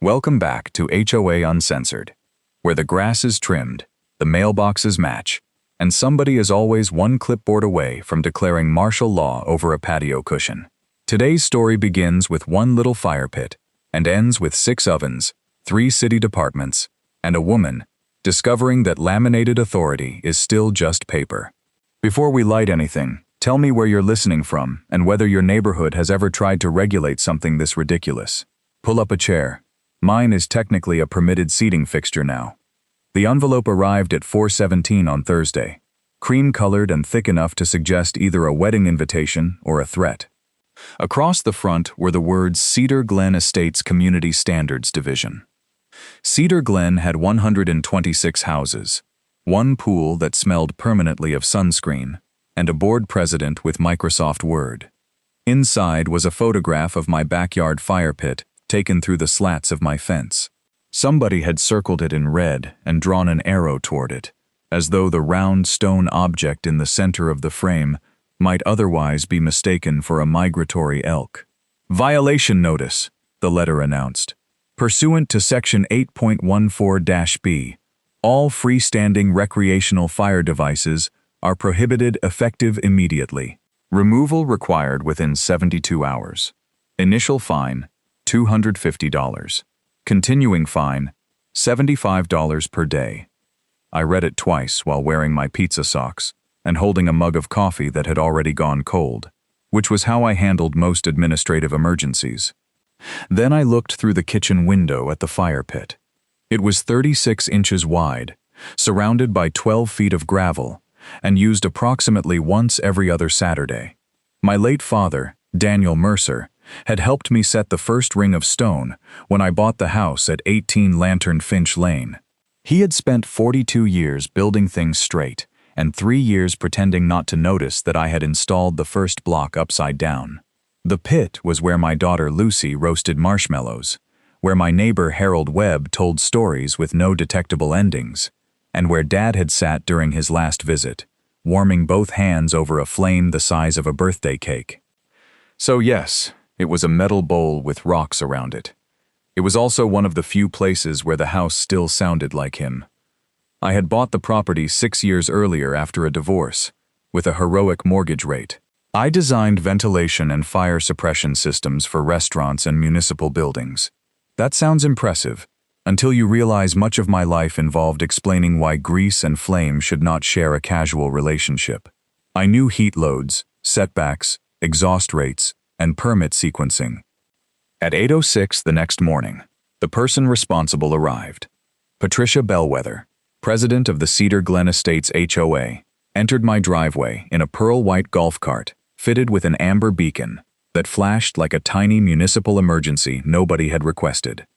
Welcome back to HOA Uncensored, where the grass is trimmed, the mailboxes match, and somebody is always one clipboard away from declaring martial law over a patio cushion. Today's story begins with one little fire pit and ends with 6 ovens, 3 city departments, and a woman discovering that laminated authority is still just paper. Before we light anything, tell me where you're listening from and whether your neighborhood has ever tried to regulate something this ridiculous. Pull up a chair. Mine is technically a permitted seating fixture now. The envelope arrived at 4:17 on Thursday, cream-colored and thick enough to suggest either a wedding invitation or a threat. Across the front were the words Cedar Glen Estates Community Standards Division. Cedar Glen had 126 houses, 1 pool that smelled permanently of sunscreen, and a board president with Microsoft Word. Inside was a photograph of my backyard fire pit taken through the slats of my fence. Somebody had circled it in red and drawn an arrow toward it, as though the round stone object in the center of the frame might otherwise be mistaken for a migratory elk. Violation notice, the letter announced. Pursuant to Section 8.14-B, all freestanding recreational fire devices are prohibited effective immediately. Removal required within 72 hours. Initial fine, $250. Continuing fine, $75 per day. I read it twice while wearing my pizza socks and holding a mug of coffee that had already gone cold, which was how I handled most administrative emergencies. Then I looked through the kitchen window at the fire pit. It was 36 inches wide, surrounded by 12 feet of gravel, and used approximately once every other Saturday. My late father, Daniel Mercer, had helped me set the first ring of stone when I bought the house at 18 Lantern Finch Lane. He had spent 42 years building things straight and 3 years pretending not to notice that I had installed the first block upside down. The pit was where my daughter Lucy roasted marshmallows, where my neighbor Harold Webb told stories with no detectable endings, and where Dad had sat during his last visit, warming both hands over a flame the size of a birthday cake. So yes, it was a metal bowl with rocks around it. It was also one of the few places where the house still sounded like him. I had bought the property 6 years earlier after a divorce, with a heroic mortgage rate. I designed ventilation and fire suppression systems for restaurants and municipal buildings. That sounds impressive, until you realize much of my life involved explaining why grease and flame should not share a casual relationship. I knew heat loads, setbacks, exhaust rates, and permit sequencing. At 8:06 the next morning, the person responsible arrived. Patricia Bellwether, president of the Cedar Glen Estates HOA, entered my driveway in a pearl-white golf cart fitted with an amber beacon that flashed like a tiny municipal emergency nobody had requested.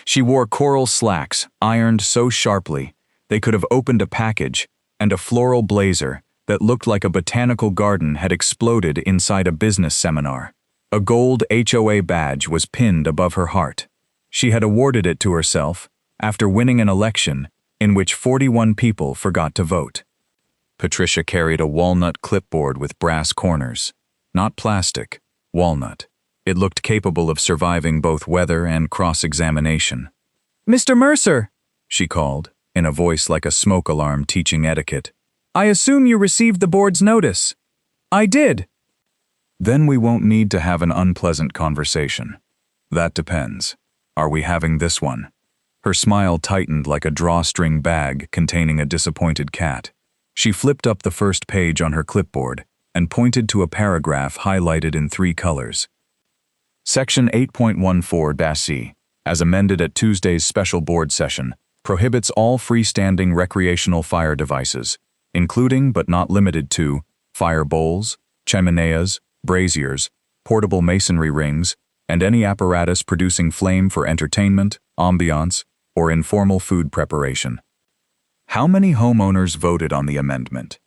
She wore coral slacks ironed so sharply they could have opened a package, and a floral blazer that looked like a botanical garden had exploded inside a business seminar. A gold HOA badge was pinned above her heart. She had awarded it to herself after winning an election in which 41 people forgot to vote. Patricia carried a walnut clipboard with brass corners. Not plastic, walnut. It looked capable of surviving both weather and cross-examination. "Mr. Mercer," she called, in a voice like a smoke alarm teaching etiquette. "I assume you received the board's notice." "I did." "Then we won't need to have an unpleasant conversation. That depends. Are we having this one?" Her smile tightened like a drawstring bag containing a disappointed cat. She flipped up the first page on her clipboard and pointed to a paragraph highlighted in 3 colors. Section 8.14-C, as amended at Tuesday's special board session, prohibits all freestanding recreational fire devices, including but not limited to fire bowls, chimeneas, braziers, portable masonry rings, and any apparatus producing flame for entertainment, ambiance, or informal food preparation. How many homeowners voted on the amendment?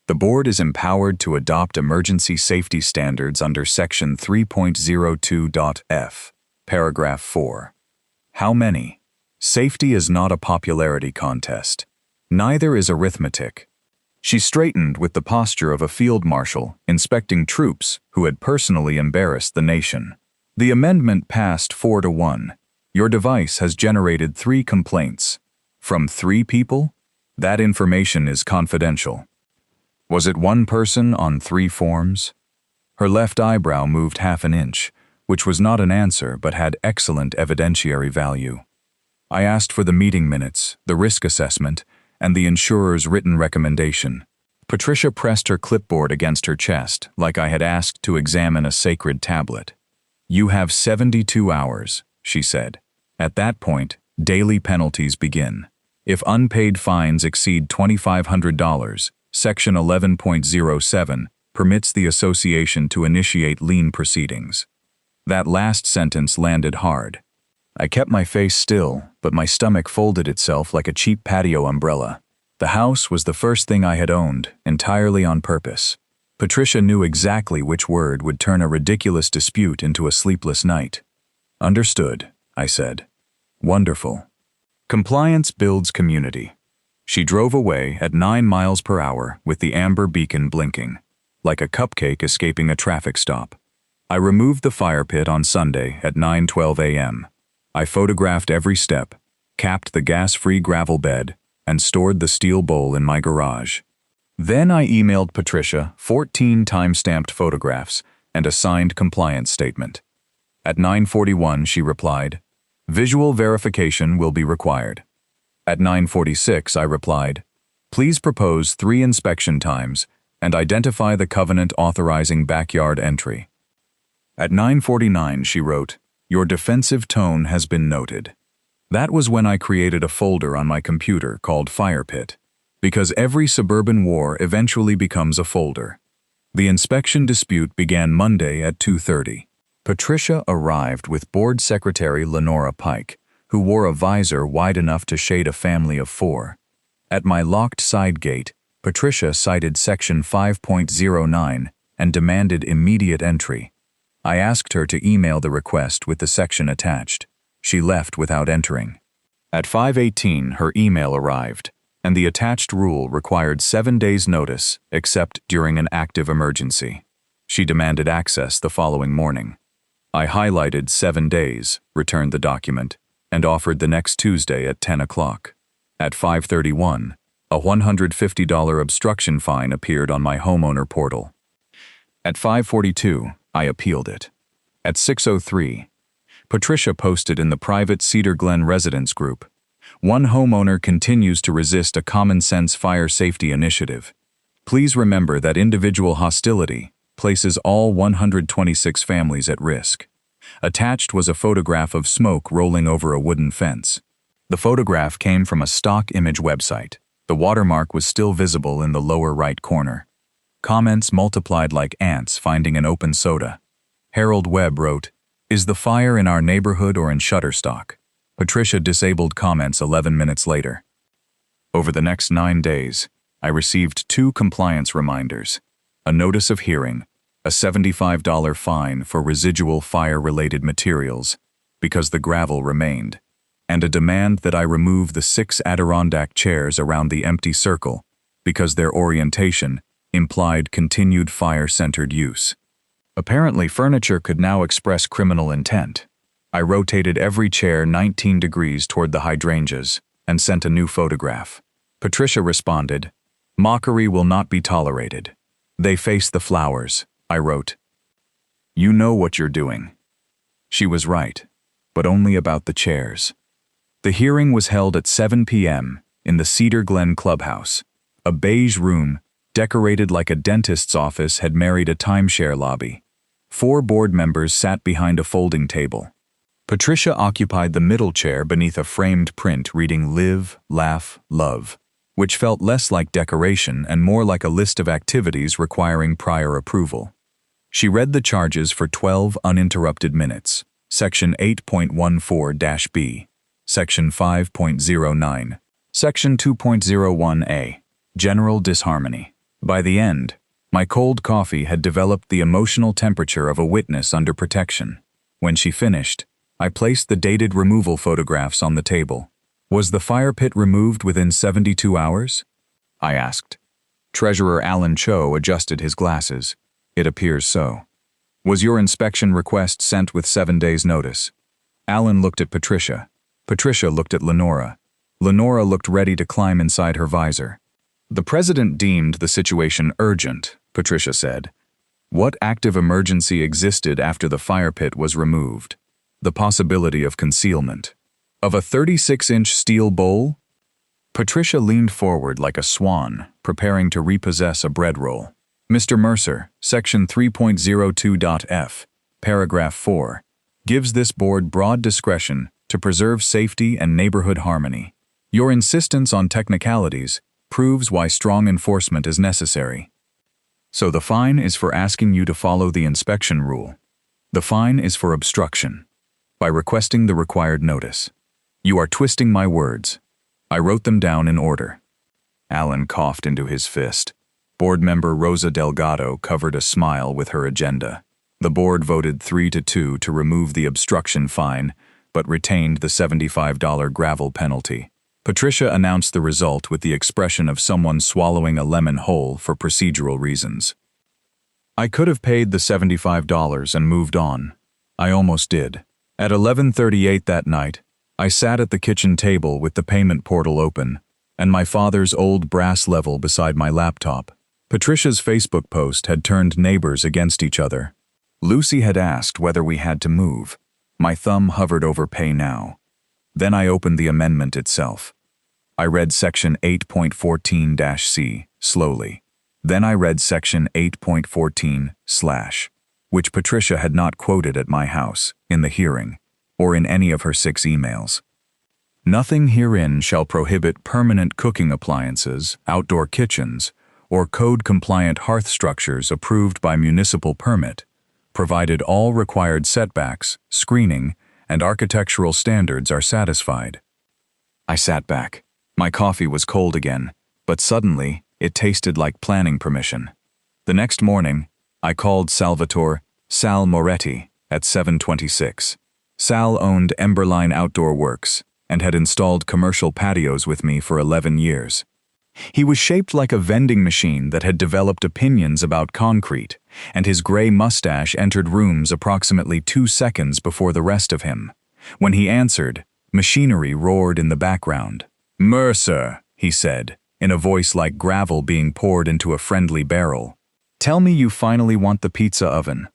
The board is empowered to adopt emergency safety standards under Section 3.02.f, Paragraph 4. How many? Safety is not a popularity contest. Neither is arithmetic. She straightened with the posture of a field marshal inspecting troops who had personally embarrassed the nation. The amendment passed 4-1. Your device has generated 3 complaints. From 3 people? That information is confidential. Was it 1 person on 3 forms? Her left eyebrow moved half an inch, which was not an answer but had excellent evidentiary value. I asked for the meeting minutes, the risk assessment, and the insurer's written recommendation. Patricia pressed her clipboard against her chest, like I had asked to examine a sacred tablet. You have 72 hours, she said. At that point, daily penalties begin. If unpaid fines exceed $2,500, Section 11.07 permits the association to initiate lien proceedings. That last sentence landed hard. I kept my face still, but my stomach folded itself like a cheap patio umbrella. The house was the first thing I had owned, entirely on purpose. Patricia knew exactly which word would turn a ridiculous dispute into a sleepless night. Understood, I said. Wonderful. Compliance builds community. She drove away at 9 miles per hour with the amber beacon blinking, like a cupcake escaping a traffic stop. I removed the fire pit on Sunday at 9:12 a.m. I photographed every step, capped the gas-free gravel bed, and stored the steel bowl in my garage. Then I emailed Patricia 14 time-stamped photographs and a signed compliance statement. At 9:41 she replied, "Visual verification will be required." At 9:46 I replied, "Please propose 3 inspection times and identify the covenant authorizing backyard entry." At 9:49 she wrote, "Your defensive tone has been noted." That was when I created a folder on my computer called Firepit, because every suburban war eventually becomes a folder. The inspection dispute began Monday at 2:30. Patricia arrived with Board Secretary Lenora Pike, who wore a visor wide enough to shade a family of 4. At my locked side gate, Patricia cited Section 5.09 and demanded immediate entry. I asked her to email the request with the section attached. She left without entering. At 5:18 her email arrived, and the attached rule required 7 days' notice except during an active emergency. She demanded access the following morning. I highlighted 7 days, returned the document, and offered the next Tuesday at 10 o'clock. At 5:31, a $150 obstruction fine appeared on my homeowner portal. At 5:42, I appealed it. At 6:03, Patricia posted in the private Cedar Glen residence group, "One homeowner continues to resist a common-sense fire safety initiative. Please remember that individual hostility places all 126 families at risk." Attached was a photograph of smoke rolling over a wooden fence. The photograph came from a stock image website. The watermark was still visible in the lower right corner. Comments multiplied like ants finding an open soda. Harold Webb wrote, "Is the fire in our neighborhood or in Shutterstock?" Patricia disabled comments 11 minutes later. Over the next 9 days, I received 2 compliance reminders, a notice of hearing, a $75 fine for residual fire-related materials because the gravel remained, and a demand that I remove the 6 Adirondack chairs around the empty circle because their orientation implied continued fire-centered use. Apparently, furniture could now express criminal intent. I rotated every chair 19 degrees toward the hydrangeas and sent a new photograph. Patricia responded, "Mockery will not be tolerated. They face the flowers," I wrote. "You know what you're doing." She was right, but only about the chairs. The hearing was held at 7 p.m. in the Cedar Glen Clubhouse. A beige room, decorated like a dentist's office, had married a timeshare lobby. 4 board members sat behind a folding table. Patricia occupied the middle chair beneath a framed print reading "Live, Laugh, Love," which felt less like decoration and more like a list of activities requiring prior approval. She read the charges for 12 uninterrupted minutes, Section 8.14-B, Section 5.09, Section 2.01a, General Disharmony. By the end, my cold coffee had developed the emotional temperature of a witness under protection. When she finished, I placed the dated removal photographs on the table. "Was the fire pit removed within 72 hours?" I asked. Treasurer Alan Cho adjusted his glasses. "It appears so." "Was your inspection request sent with 7 days' notice?" Alan looked at Patricia. Patricia looked at Lenora. Lenora looked ready to climb inside her visor. The president deemed the situation urgent, Patricia said. What active emergency existed after the fire pit was removed? The possibility of concealment. Of a 36-inch steel bowl? Patricia leaned forward like a swan, preparing to repossess a bread roll. Mr. Mercer, Section 3.02.f, Paragraph 4, gives this board broad discretion to preserve safety and neighborhood harmony. Your insistence on technicalities proves why strong enforcement is necessary. So the fine is for asking you to follow the inspection rule. The fine is for obstruction, by requesting the required notice. You are twisting my words. I wrote them down in order. Alan coughed into his fist. Board member Rosa Delgado covered a smile with her agenda. The board voted 3-2 to remove the obstruction fine, but retained the $75 gravel penalty. Patricia announced the result with the expression of someone swallowing a lemon whole for procedural reasons. I could have paid the $75 and moved on. I almost did. At 11:38 that night, I sat at the kitchen table with the payment portal open, and my father's old brass level beside my laptop. Patricia's Facebook post had turned neighbors against each other. Lucy had asked whether we had to move. My thumb hovered over Pay Now. Then I opened the amendment itself. I read Section 8.14-C slowly. Then I read Section 8.14/, which Patricia had not quoted at my house, in the hearing, or in any of her 6 emails. Nothing herein shall prohibit permanent cooking appliances, outdoor kitchens, or code-compliant hearth structures approved by municipal permit, provided all required setbacks, screening, and architectural standards are satisfied. I sat back. My coffee was cold again, but suddenly it tasted like planning permission. The next morning, I called Sal Moretti at 7:26. Sal owned Emberline Outdoor Works and had installed commercial patios with me for 11 years. He was shaped like a vending machine that had developed opinions about concrete, and his gray mustache entered rooms approximately 2 seconds before the rest of him. When he answered, machinery roared in the background. "Mercer," he said, in a voice like gravel being poured into a friendly barrel. "Tell me you finally want the pizza oven."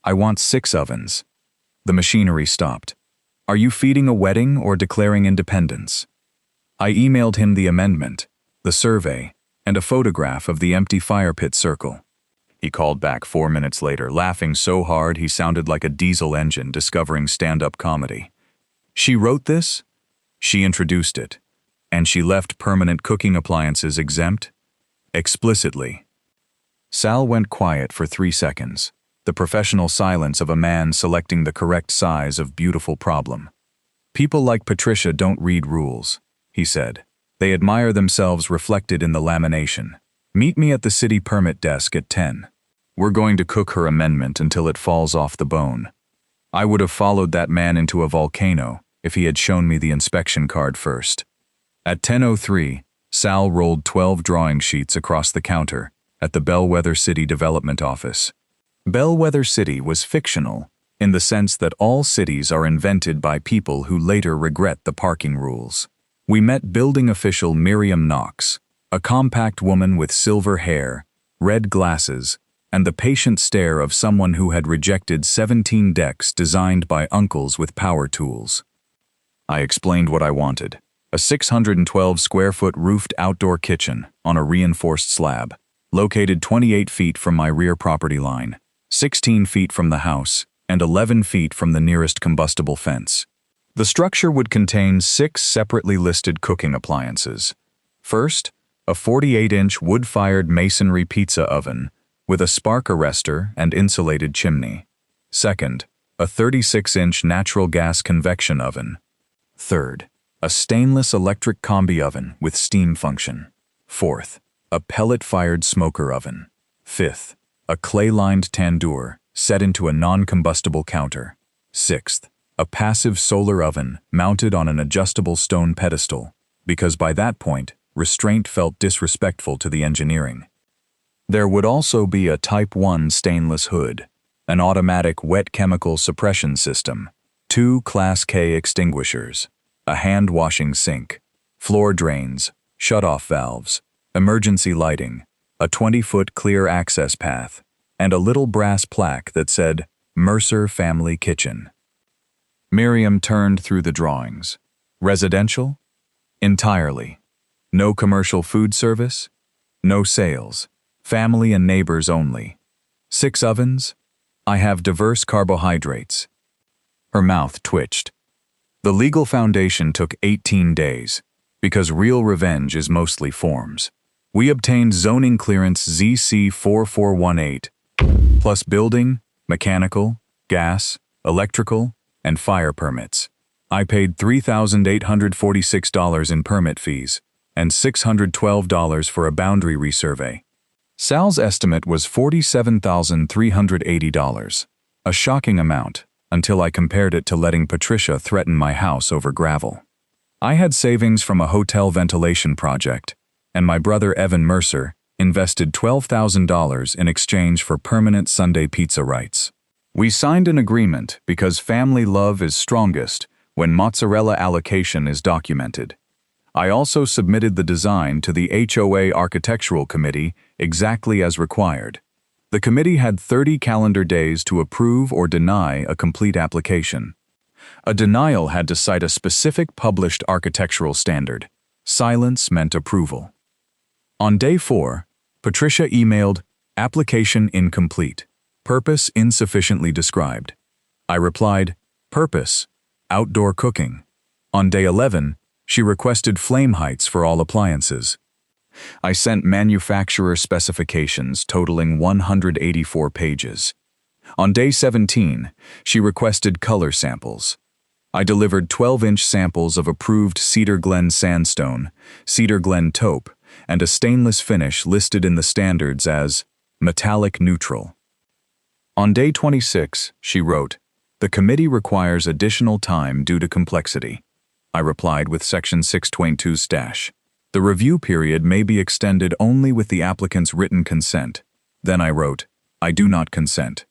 "I want 6 ovens." The machinery stopped. "Are you feeding a wedding or declaring independence?" I emailed him the amendment, the survey, and a photograph of the empty fire pit circle. He called back 4 minutes later, laughing so hard he sounded like a diesel engine discovering stand-up comedy. She wrote this, she introduced it, and she left permanent cooking appliances exempt? Explicitly. Sal went quiet for 3 seconds, the professional silence of a man selecting the correct size of beautiful problem. "People like Patricia don't read rules," he said. "They admire themselves reflected in the lamination. Meet me at the city permit desk at 10. We're going to cook her amendment until it falls off the bone." I would have followed that man into a volcano if he had shown me the inspection card first. At 10:03, Sal rolled 12 drawing sheets across the counter at the Bellwether City Development Office. Bellwether City was fictional in the sense that all cities are invented by people who later regret the parking rules. We met building official Miriam Knox, a compact woman with silver hair, red glasses, and the patient stare of someone who had rejected 17 decks designed by uncles with power tools. I explained what I wanted: a 612-square-foot roofed outdoor kitchen on a reinforced slab, located 28 feet from my rear property line, 16 feet from the house, and 11 feet from the nearest combustible fence. The structure would contain 6 separately listed cooking appliances. First, a 48-inch wood-fired masonry pizza oven with a spark arrestor and insulated chimney. Second, a 36-inch natural gas convection oven. Third, a stainless electric combi oven with steam function. Fourth, a pellet-fired smoker oven. Fifth, a clay-lined tandoor set into a non-combustible counter. Sixth, a passive solar oven mounted on an adjustable stone pedestal, because by that point, restraint felt disrespectful to the engineering. There would also be a Type 1 stainless hood, an automatic wet chemical suppression system, 2 Class K extinguishers, a hand-washing sink, floor drains, shut-off valves, emergency lighting, a 20-foot clear access path, and a little brass plaque that said, Mercer Family Kitchen. Miriam turned through the drawings. Residential? Entirely. No commercial food service? No sales. Family and neighbors only. 6 ovens? I have diverse carbohydrates. Her mouth twitched. The legal foundation took 18 days, because real revenge is mostly forms. We obtained zoning clearance ZC 4418, plus building, mechanical, gas, electrical, and fire permits. I paid $3,846 in permit fees and $612 for a boundary resurvey. Sal's estimate was $47,380, a shocking amount until I compared it to letting Patricia threaten my house over gravel. I had savings from a hotel ventilation project, and my brother Evan Mercer invested $12,000 in exchange for permanent Sunday pizza rights. We signed an agreement because family love is strongest when mozzarella allocation is documented. I also submitted the design to the HOA Architectural Committee exactly as required. The committee had 30 calendar days to approve or deny a complete application. A denial had to cite a specific published architectural standard. Silence meant approval. On day 4, Patricia emailed, "Application incomplete. Purpose insufficiently described." I replied, "Purpose, outdoor cooking." On day 11, she requested flame heights for all appliances. I sent manufacturer specifications totaling 184 pages. On day 17, she requested color samples. I delivered 12-inch samples of approved Cedar Glen sandstone, Cedar Glen taupe, and a stainless finish listed in the standards as metallic neutral. On day 26, she wrote, "The committee requires additional time due to complexity." I replied with Section 622 "The review period may be extended only with the applicant's written consent." Then I wrote, "I do not consent."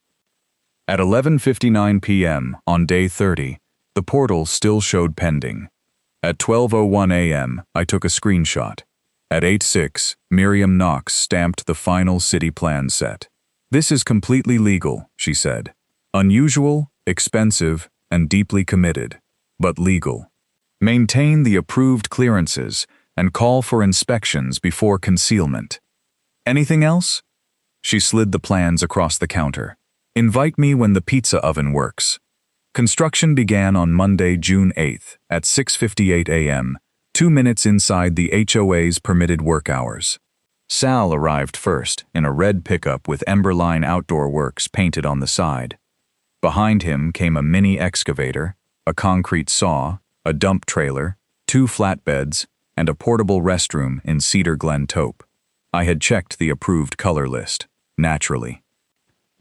At 11:59 p.m. on day 30, the portal still showed pending. At 12:01 a.m., I took a screenshot. At 8:06, Miriam Knox stamped the final city plan set. "This is completely legal," she said. "Unusual, expensive, and deeply committed, but legal. Maintain the approved clearances and call for inspections before concealment. Anything else?" She slid the plans across the counter. "Invite me when the pizza oven works." Construction began on Monday, June 8th at 6:58 a.m., 2 minutes inside the HOA's permitted work hours. Sal arrived first in a red pickup with Emberline Outdoor Works painted on the side. Behind him came a mini excavator, a concrete saw, a dump trailer, 2 flatbeds, and a portable restroom in Cedar Glen taupe. I had checked the approved color list, naturally.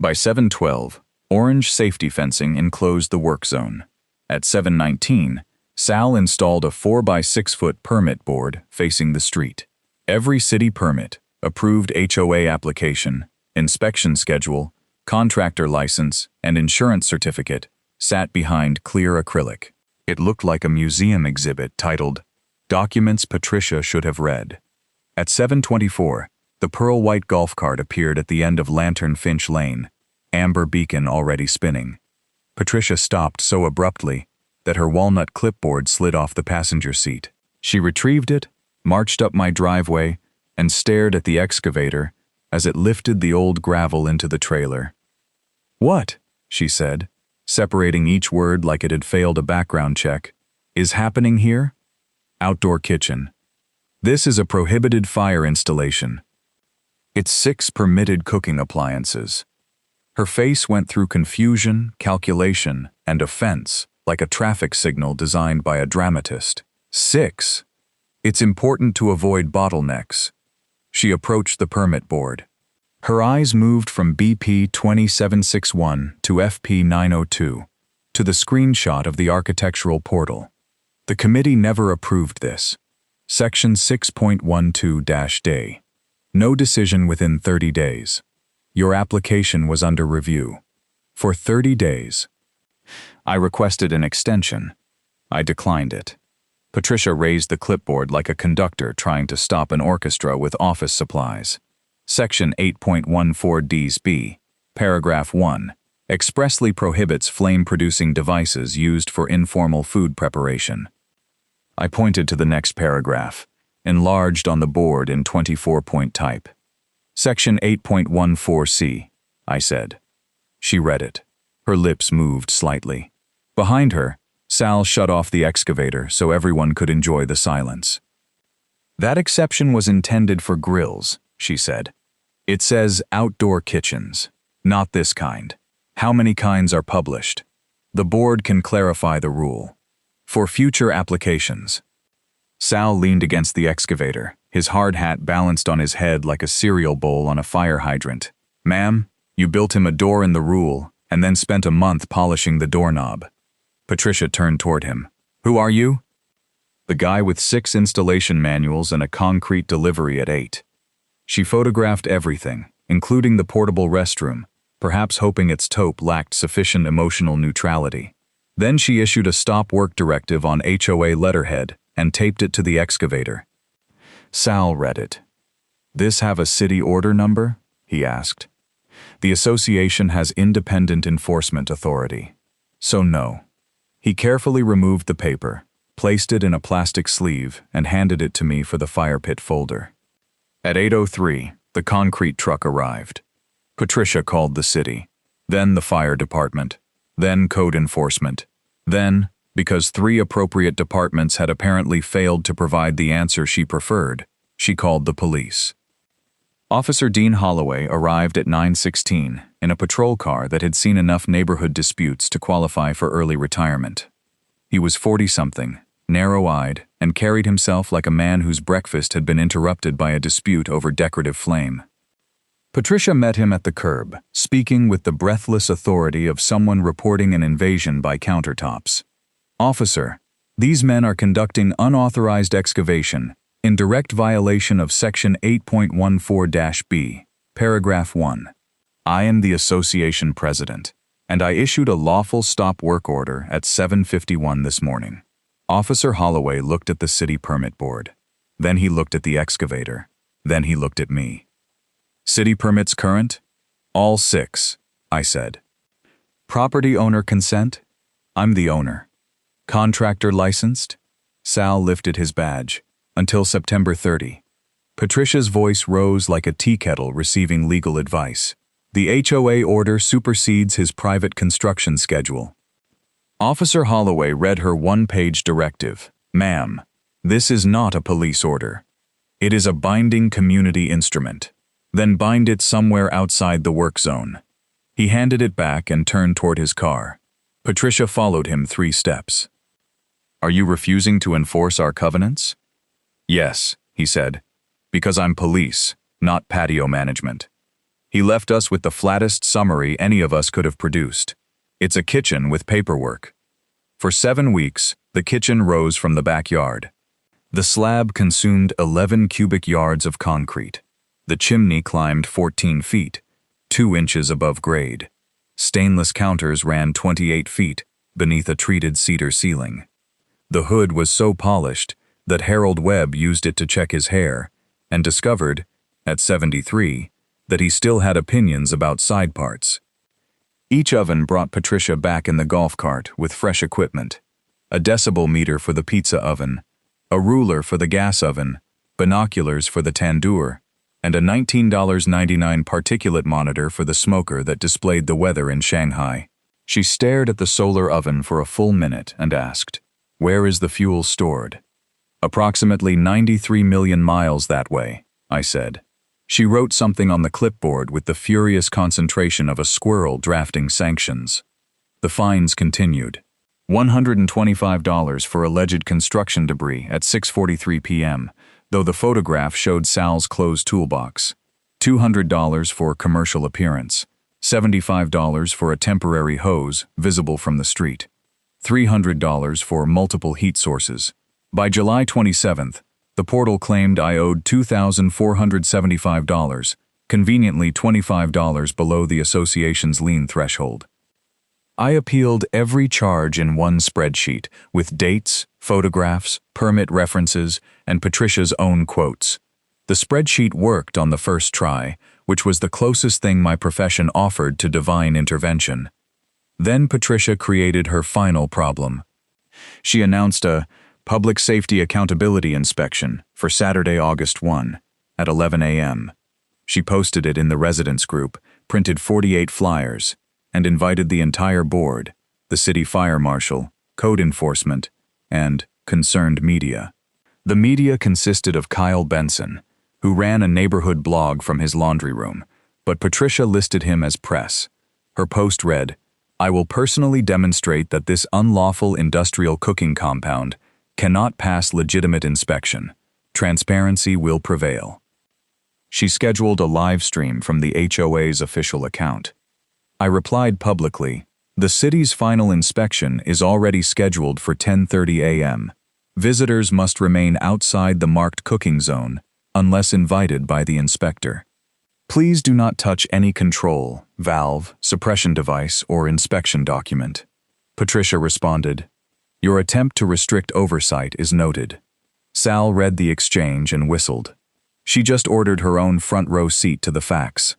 By 7:12, orange safety fencing enclosed the work zone. At 7:19, Sal installed a 4x6-foot permit board facing the street. Every city permit, approved HOA application, inspection schedule, contractor license, and insurance certificate sat behind clear acrylic. It looked like a museum exhibit titled, "Documents Patricia Should Have Read." At 7:24, the pearl-white golf cart appeared at the end of Lantern Finch Lane, amber beacon already spinning. Patricia stopped so abruptly that her walnut clipboard slid off the passenger seat. She retrieved it, marched up my driveway, and stared at the excavator as it lifted the old gravel into the trailer. "What?" she said, separating each word like it had failed a background check, "is happening here?" "Outdoor kitchen. This is a prohibited fire installation. It's 6 permitted cooking appliances." Her face went through confusion, calculation, and offense, like a traffic signal designed by a dramatist. 6. It's important to avoid bottlenecks. She approached the permit board. Her eyes moved from BP 2761 to FP 902, to the screenshot of the architectural portal. The committee never approved this. Section 6.12-day. No decision within 30 days. Your application was under review. For 30 days. I requested an extension. I declined it. Patricia raised the clipboard like a conductor trying to stop an orchestra with office supplies. Section 8.14 Paragraph 1, expressly prohibits flame-producing devices used for informal food preparation. I pointed to the next paragraph, enlarged on the board in 24-point type. Section 8.14c, I said. She read it. Her lips moved slightly. Behind her, Sal shut off the excavator so everyone could enjoy the silence. That exception was intended for grills, she said. It says outdoor kitchens. Not this kind. How many kinds are published? The board can clarify the rule. For future applications. Sal leaned against the excavator, his hard hat balanced on his head like a cereal bowl on a fire hydrant. Ma'am, you built him a door in the rule, and then spent a month polishing the doorknob. Patricia turned toward him. Who are you? The guy with 6 installation manuals and a concrete delivery at 8. She photographed everything, including the portable restroom, perhaps hoping its taupe lacked sufficient emotional neutrality. Then she issued a stop work directive on HOA letterhead and taped it to the excavator. Sal read it. This have a city order number? He asked. The association has independent enforcement authority. So no. He carefully removed the paper, placed it in a plastic sleeve, and handed it to me for the Firepit folder. At 8:03, the concrete truck arrived. Patricia called the city, then the fire department, then code enforcement. Then, because 3 appropriate departments had apparently failed to provide the answer she preferred, she called the police. Officer Dean Holloway arrived at 9:16 in a patrol car that had seen enough neighborhood disputes to qualify for early retirement. He was 40-something, narrow-eyed, and carried himself like a man whose breakfast had been interrupted by a dispute over decorative flame. Patricia met him at the curb, speaking with the breathless authority of someone reporting an invasion by countertops. Officer, these men are conducting unauthorized excavation in direct violation of Section 8.14-B, Paragraph 1. I am the association president, and I issued a lawful stop work order at 7:51 this morning. Officer Holloway looked at the city permit board. Then he looked at the excavator. Then he looked at me. City permits current? All 6, I said. Property owner consent? I'm the owner. Contractor licensed? Sal lifted his badge. Until September 30. Patricia's voice rose like a tea kettle receiving legal advice. The HOA order supersedes his private construction schedule. Officer Holloway read her 1-page directive. Ma'am, this is not a police order. It is a binding community instrument. Then bind it somewhere outside the work zone. He handed it back and turned toward his car. Patricia followed him 3 steps. Are you refusing to enforce our covenants? Yes, he said, because I'm police, not patio management. He left us with the flattest summary any of us could have produced. It's a kitchen with paperwork. For 7 weeks, the kitchen rose from the backyard. The slab consumed 11 cubic yards of concrete. The chimney climbed 14 feet, 2 inches above grade. Stainless counters ran 28 feet beneath a treated cedar ceiling. The hood was so polished that Harold Webb used it to check his hair and discovered, at 73, that he still had opinions about side parts. Each oven brought Patricia back in the golf cart with fresh equipment. A decibel meter for the pizza oven, a ruler for the gas oven, binoculars for the tandoor, and a $19.99 particulate monitor for the smoker that displayed the weather in Shanghai. She stared at the solar oven for a full minute and asked, "Where is the fuel stored?" "Approximately 93 million miles that way," I said. She wrote something on the clipboard with the furious concentration of a squirrel drafting sanctions. The fines continued. $125 for alleged construction debris at 6:43 p.m., though the photograph showed Sal's closed toolbox. $200 for commercial appearance. $75 for a temporary hose visible from the street. $300 for multiple heat sources. By July 27th, the portal claimed I owed $2,475, conveniently $25 below the association's lien threshold. I appealed every charge in one spreadsheet, with dates, photographs, permit references, and Patricia's own quotes. The spreadsheet worked on the first try, which was the closest thing my profession offered to divine intervention. Then Patricia created her final problem. She announced a public safety accountability inspection for Saturday, August 1, at 11 a.m. She posted it in the residence group, printed 48 flyers, and invited the entire board, the city fire marshal, code enforcement, and concerned media. The media consisted of Kyle Benson, who ran a neighborhood blog from his laundry room, but Patricia listed him as press. Her post read, "I will personally demonstrate that this unlawful industrial cooking compound cannot pass legitimate inspection. Transparency will prevail." She scheduled a live stream from the HOA's official account. I replied publicly, "The city's final inspection is already scheduled for 10:30 a.m. Visitors must remain outside the marked cooking zone unless invited by the inspector. Please do not touch any control, valve, suppression device, or inspection document." Patricia responded, "Your attempt to restrict oversight is noted." Sal read the exchange and whistled. She just ordered her own front row seat to the facts.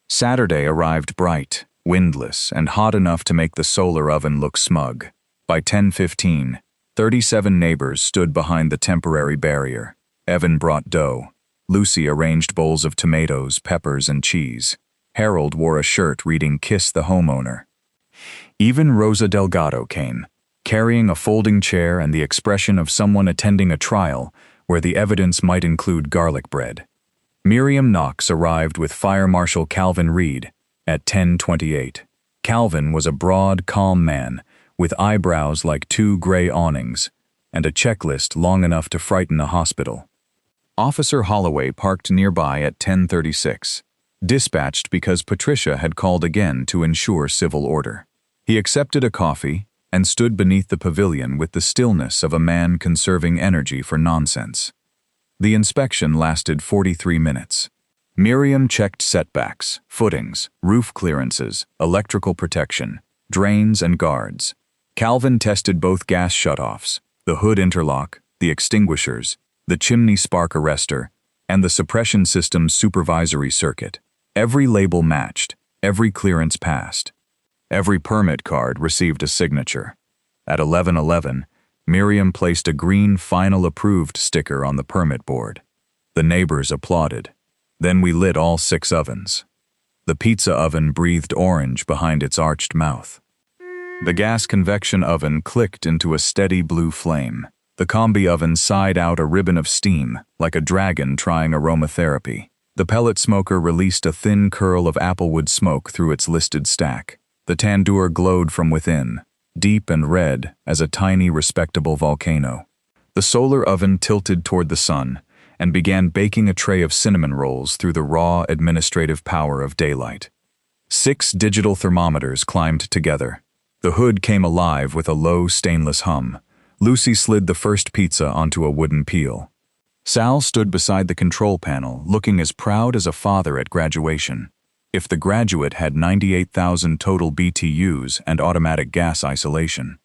Saturday arrived bright, windless, and hot enough to make the solar oven look smug. By 10:15, 37 neighbors stood behind the temporary barrier. Evan brought dough. Lucy arranged bowls of tomatoes, peppers, and cheese. Harold wore a shirt reading "Kiss the Homeowner." Even Rosa Delgado came, carrying a folding chair and the expression of someone attending a trial where the evidence might include garlic bread. Miriam Knox arrived with Fire Marshal Calvin Reed at 10:28. Calvin was a broad, calm man with eyebrows like two gray awnings and a checklist long enough to frighten a hospital. Officer Holloway parked nearby at 10:36, dispatched because Patricia had called again to ensure civil order. He accepted a coffee and stood beneath the pavilion with the stillness of a man conserving energy for nonsense. The inspection lasted 43 minutes. Miriam checked setbacks, footings, roof clearances, electrical protection, drains, and guards. Calvin tested both gas shutoffs, the hood interlock, the extinguishers, the chimney spark arrestor, and the suppression system's supervisory circuit. Every label matched, every clearance passed. Every permit card received a signature. At 11:11, Miriam placed a green Final Approved sticker on the permit board. The neighbors applauded. Then we lit all 6 ovens. The pizza oven breathed orange behind its arched mouth. The gas convection oven clicked into a steady blue flame. The combi oven sighed out a ribbon of steam, like a dragon trying aromatherapy. The pellet smoker released a thin curl of applewood smoke through its listed stack. The tandoor glowed from within, deep and red as a tiny, respectable volcano. The solar oven tilted toward the sun and began baking a tray of cinnamon rolls through the raw, administrative power of daylight. 6 digital thermometers climbed together. The hood came alive with a low, stainless hum. Lucy slid the first pizza onto a wooden peel. Sal stood beside the control panel, looking as proud as a father at graduation. If the graduate had 98,000 total BTUs and automatic gas isolation.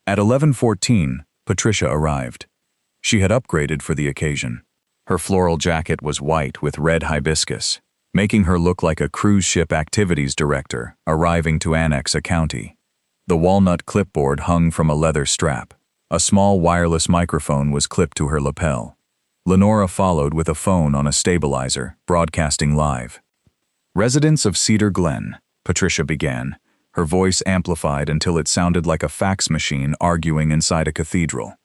At 11:14, Patricia arrived. She had upgraded for the occasion. Her floral jacket was white with red hibiscus, making her look like a cruise ship activities director arriving to annex a county. The walnut clipboard hung from a leather strap. A small wireless microphone was clipped to her lapel. Lenora followed with a phone on a stabilizer, broadcasting live. "Residents of Cedar Glen," Patricia began, her voice amplified until it sounded like a fax machine arguing inside a cathedral.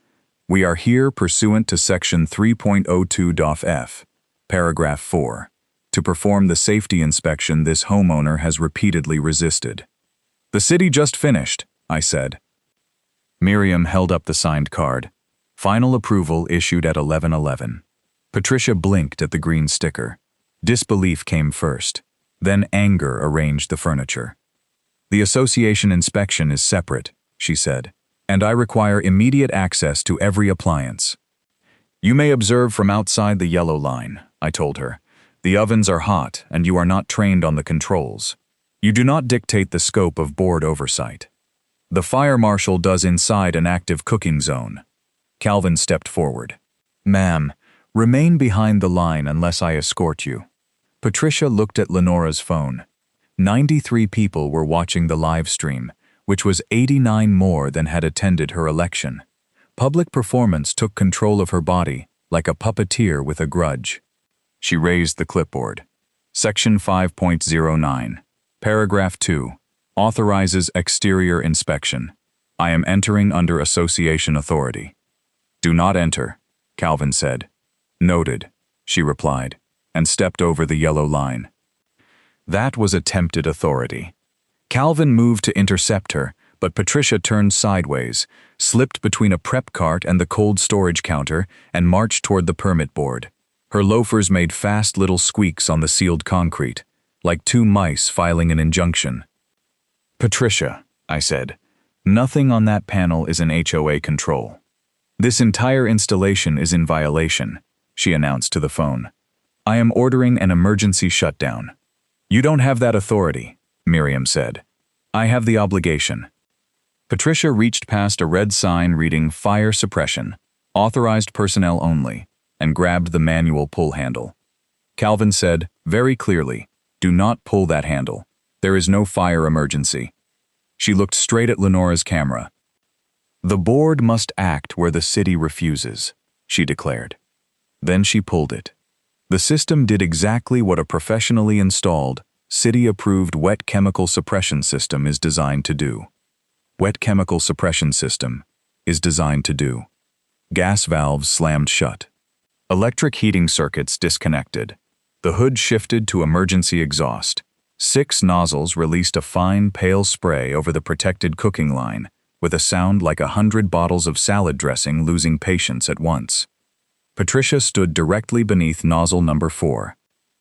"We are here pursuant to Section 3.02-F, Paragraph 4, to perform the safety inspection this homeowner has repeatedly resisted." "The city just finished," I said. Miriam held up the signed card. Final approval issued at 11:11. Patricia blinked at the green sticker. Disbelief came first. Then anger arranged the furniture. "The association inspection is separate," she said, "and I require immediate access to every appliance." "You may observe from outside the yellow line," I told her. "The ovens are hot, and you are not trained on the controls. You do not dictate the scope of board oversight. The fire marshal does inside an active cooking zone. Calvin stepped forward. Ma'am, remain behind the line unless I escort you. Patricia looked at Lenora's phone. 93 people were watching the live stream, which was 89 more than had attended her election. Public performance took control of her body, like a puppeteer with a grudge. She raised the clipboard. Section 5.09. Paragraph 2. Authorizes exterior inspection. I am entering under association authority. Do not enter, Calvin said. Noted, she replied, and stepped over the yellow line. That was attempted authority. Calvin moved to intercept her, but Patricia turned sideways, slipped between a prep cart and the cold storage counter, and marched toward the permit board. Her loafers made fast little squeaks on the sealed concrete, like two mice filing an injunction. Patricia, I said, nothing on that panel is in HOA control. This entire installation is in violation, she announced to the phone. I am ordering an emergency shutdown. You don't have that authority, Miriam said. I have the obligation. Patricia reached past a red sign reading Fire Suppression, Authorized Personnel Only, and grabbed the manual pull handle. Calvin said, very clearly, do not pull that handle. There is no fire emergency. She looked straight at Lenora's camera. The board must act where the city refuses, she declared. Then she pulled it. The system did exactly what a professionally installed, city-approved wet chemical suppression system is designed to do. Wet chemical suppression system is designed to do. Gas valves slammed shut. Electric heating circuits disconnected. The hood shifted to emergency exhaust. 6 nozzles released a fine, pale spray over the protected cooking line, with a sound like 100 bottles of salad dressing losing patience at once. Patricia stood directly beneath nozzle number 4.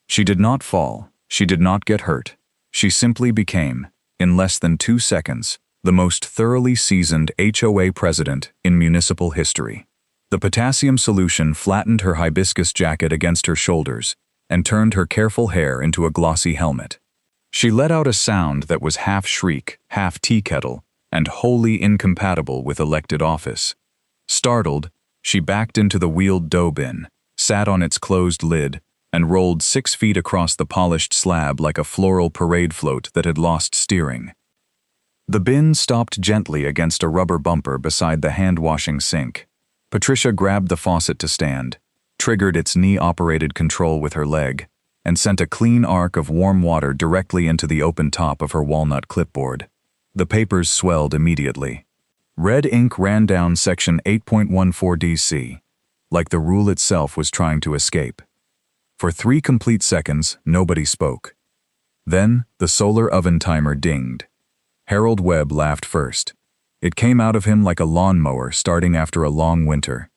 She did not fall. She did not get hurt. She simply became, in less than 2 seconds, the most thoroughly seasoned HOA president in municipal history. The potassium solution flattened her hibiscus jacket against her shoulders and turned her careful hair into a glossy helmet. She let out a sound that was half shriek, half tea kettle, and wholly incompatible with elected office. Startled, she backed into the wheeled dough bin, sat on its closed lid, and rolled 6 feet across the polished slab like a floral parade float that had lost steering. The bin stopped gently against a rubber bumper beside the hand-washing sink. Patricia grabbed the faucet to stand, triggered its knee-operated control with her leg, and sent a clean arc of warm water directly into the open top of her walnut clipboard. The papers swelled immediately. Red ink ran down section 8.14 DC, like the rule itself was trying to escape. For 3 complete seconds, nobody spoke. Then, the solar oven timer dinged. Harold Webb laughed first. It came out of him like a lawnmower starting after a long winter.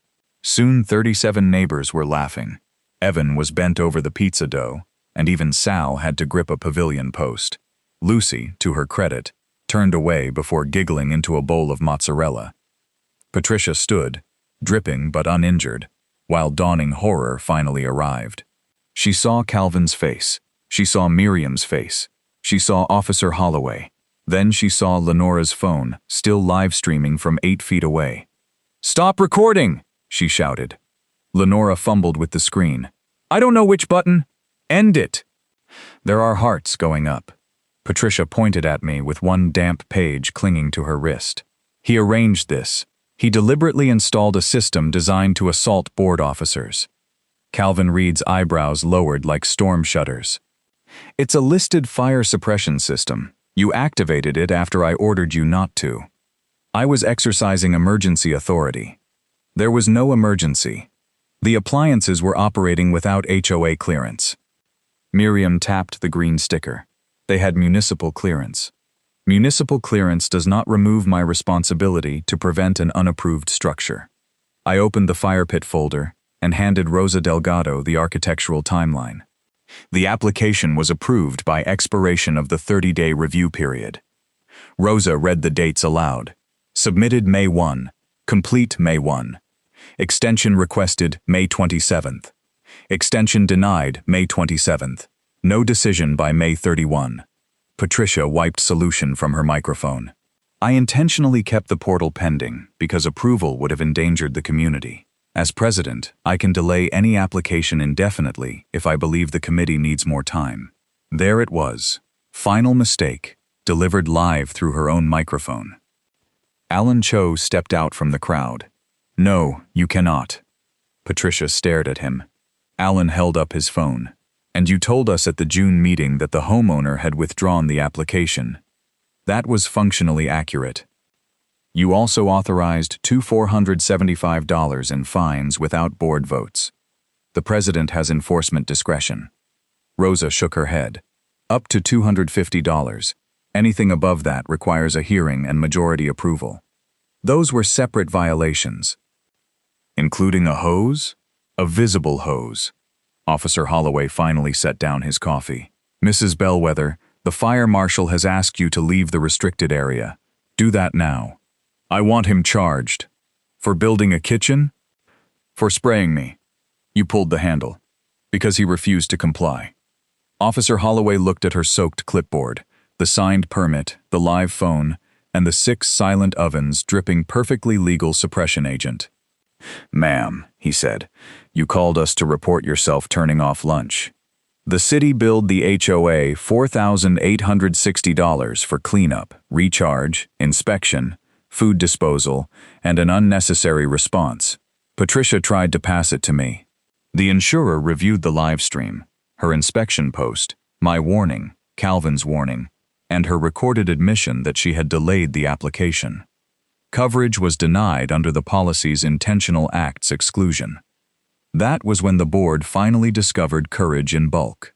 Soon 37 neighbors were laughing. Evan was bent over the pizza dough, and even Sal had to grip a pavilion post. Lucy, to her credit, turned away before giggling into a bowl of mozzarella. Patricia stood, dripping but uninjured, while dawning horror finally arrived. She saw Calvin's face. She saw Miriam's face. She saw Officer Holloway. Then she saw Lenora's phone, still live-streaming from 8 feet away. "Stop recording!" she shouted. Lenora fumbled with the screen. "I don't know which button. End it." There are hearts going up. Patricia pointed at me with one damp page clinging to her wrist. He arranged this. He deliberately installed a system designed to assault board officers. Calvin Reed's eyebrows lowered like storm shutters. "It's a listed fire suppression system. You activated it after I ordered you not to. I was exercising emergency authority. There was no emergency. The appliances were operating without HOA clearance." Miriam tapped the green sticker. They had municipal clearance. Municipal clearance does not remove my responsibility to prevent an unapproved structure. I opened the Firepit folder and handed Rosa Delgado the architectural timeline. The application was approved by expiration of the 30-day review period. Rosa read the dates aloud. Submitted May 1. Complete May 1. Extension requested May 27th. Extension denied May 27th. No decision by May 31. Patricia wiped solution from her microphone. I intentionally kept the portal pending because approval would have endangered the community. As president, I can delay any application indefinitely if I believe the committee needs more time. There it was. Final mistake, delivered live through her own microphone. Alan Cho stepped out from the crowd. No, you cannot. Patricia stared at him. Alan held up his phone. And you told us at the June meeting that the homeowner had withdrawn the application. That was functionally accurate. You also authorized $475 in fines without board votes. The president has enforcement discretion. Rosa shook her head. Up to $250. Anything above that requires a hearing and majority approval. Those were separate violations. Including a hose? A visible hose. Officer Holloway finally set down his coffee. Mrs. Bellwether, the fire marshal has asked you to leave the restricted area. Do that now. I want him charged. For building a kitchen? For spraying me. You pulled the handle. Because he refused to comply. Officer Holloway looked at her soaked clipboard, the signed permit, the live phone, and the 6 silent ovens dripping perfectly legal suppression agent. Ma'am, he said, you called us to report yourself turning off lunch. The city billed the HOA $4,860 for cleanup, recharge, inspection, food disposal, and an unnecessary response. Patricia tried to pass it to me. The insurer reviewed the live stream, her inspection post, my warning, Calvin's warning, and her recorded admission that she had delayed the application. Coverage was denied under the policy's intentional acts exclusion. That was when the board finally discovered courage in bulk.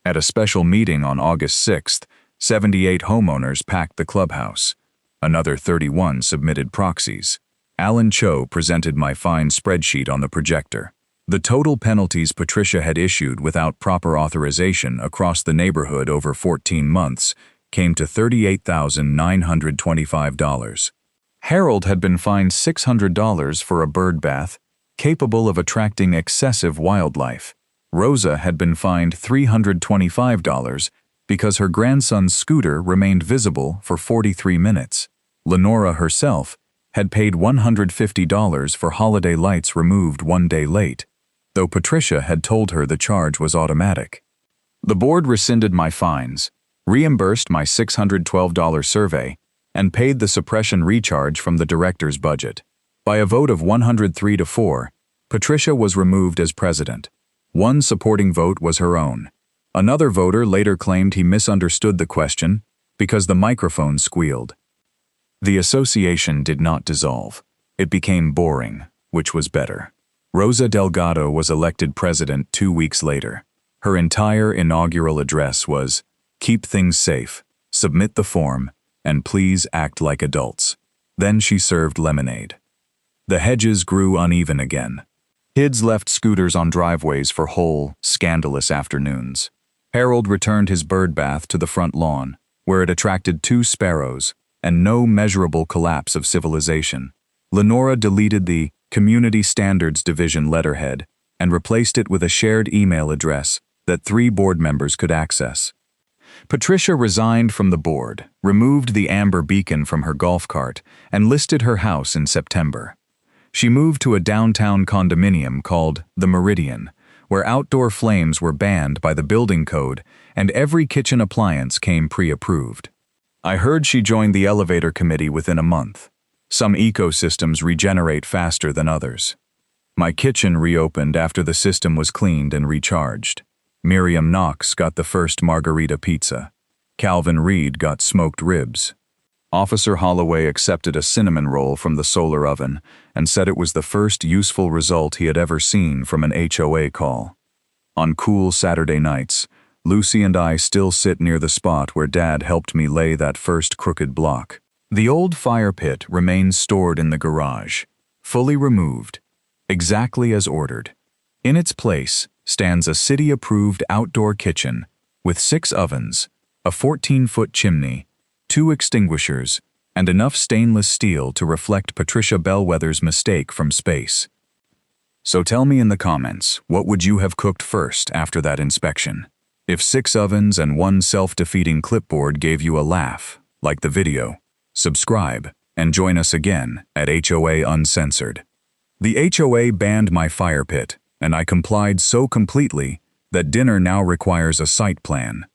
At a special meeting on August 6th, 78 homeowners packed the clubhouse. Another 31 submitted proxies. Alan Cho presented my fine spreadsheet on the projector. The total penalties Patricia had issued without proper authorization across the neighborhood over 14 months came to $38,925. Harold had been fined $600 for a bird bath, capable of attracting excessive wildlife. Rosa had been fined $325 because her grandson's scooter remained visible for 43 minutes. Lenora herself had paid $150 for holiday lights removed 1 day late, though Patricia had told her the charge was automatic. The board rescinded my fines, reimbursed my $612 survey, and paid the suppression recharge from the director's budget. By a vote of 103-4, Patricia was removed as president. One supporting vote was her own. Another voter later claimed he misunderstood the question because the microphone squealed. The association did not dissolve. It became boring, which was better. Rosa Delgado was elected president 2 weeks later. Her entire inaugural address was, "Keep things safe, submit the form, and please act like adults." Then she served lemonade. The hedges grew uneven again. Kids left scooters on driveways for whole, scandalous afternoons. Harold returned his bird bath to the front lawn, where it attracted 2 sparrows and no measurable collapse of civilization. Lenora deleted the Community Standards Division letterhead and replaced it with a shared email address that 3 board members could access. Patricia resigned from the board, removed the amber beacon from her golf cart, and listed her house in September. She moved to a downtown condominium called The Meridian, where outdoor flames were banned by the building code and every kitchen appliance came pre-approved. I heard she joined the elevator committee within a month. Some ecosystems regenerate faster than others. My kitchen reopened after the system was cleaned and recharged. Miriam Knox got the first margarita pizza. Calvin Reed got smoked ribs. Officer Holloway accepted a cinnamon roll from the solar oven and said it was the first useful result he had ever seen from an HOA call. On cool Saturday nights, Lucy and I still sit near the spot where Dad helped me lay that first crooked block. The old fire pit remains stored in the garage, fully removed, exactly as ordered. In its place stands a city-approved outdoor kitchen with 6 ovens, a 14-foot chimney, 2 extinguishers, and enough stainless steel to reflect Patricia Bellwether's mistake from space. So tell me in the comments, what would you have cooked first after that inspection? If 6 ovens and 1 self-defeating clipboard gave you a laugh, like the video, subscribe, and join us again at HOA Uncensored. The HOA banned my fire pit, and I complied so completely that dinner now requires a site plan.